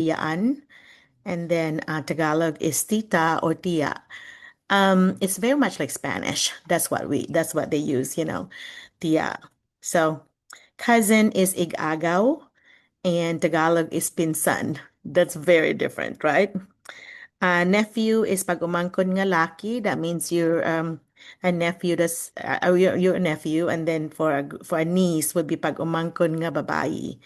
tiyaan, and then Tagalog is tita or tia. It's very much like Spanish. That's what they use, tia. So cousin is igagaw and Tagalog is pinsan. That's very different, right? Nephew is pag umangkon nga laki. That means you're a nephew. You're a nephew, and then for a niece would be pag umangkon nga babae.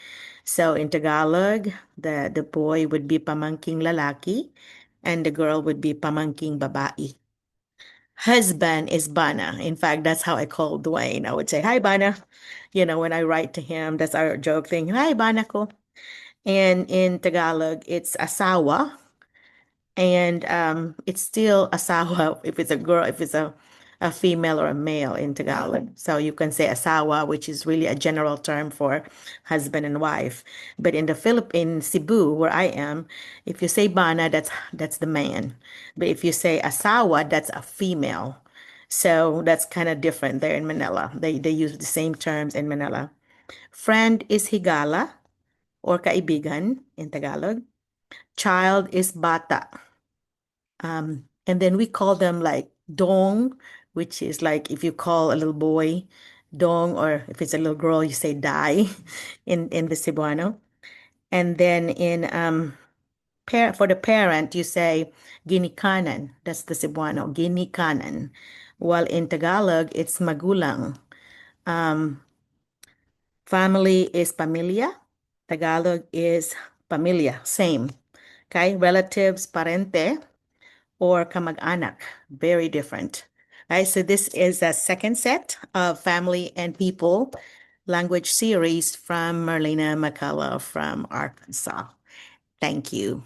So in Tagalog, the boy would be pamangking lalaki, and the girl would be pamangking babae. Husband is bana. In fact, that's how I call Dwayne. I would say, "Hi, bana." When I write to him, that's our joke thing. Hi, bana ko. And in Tagalog, it's asawa. And it's still asawa if it's a girl, if it's a female or a male in Tagalog. So you can say asawa, which is really a general term for husband and wife. But in the Philippines, Cebu, where I am, if you say bana, that's the man. But if you say asawa, that's a female. So that's kind of different there in Manila. They use the same terms in Manila. Friend is higala or kaibigan in Tagalog. Child is bata. And then we call them like dong, which is like if you call a little boy dong, or if it's a little girl, you say dai in the Cebuano. And then in for the parent, you say ginikanan. That's the Cebuano, ginikanan. While in Tagalog, it's magulang. Family is pamilya. Tagalog is pamilya, same. Okay, relatives, parente, or kamag-anak, very different. Right, so this is a second set of family and people language series from Merlina McCullough from Arkansas. Thank you.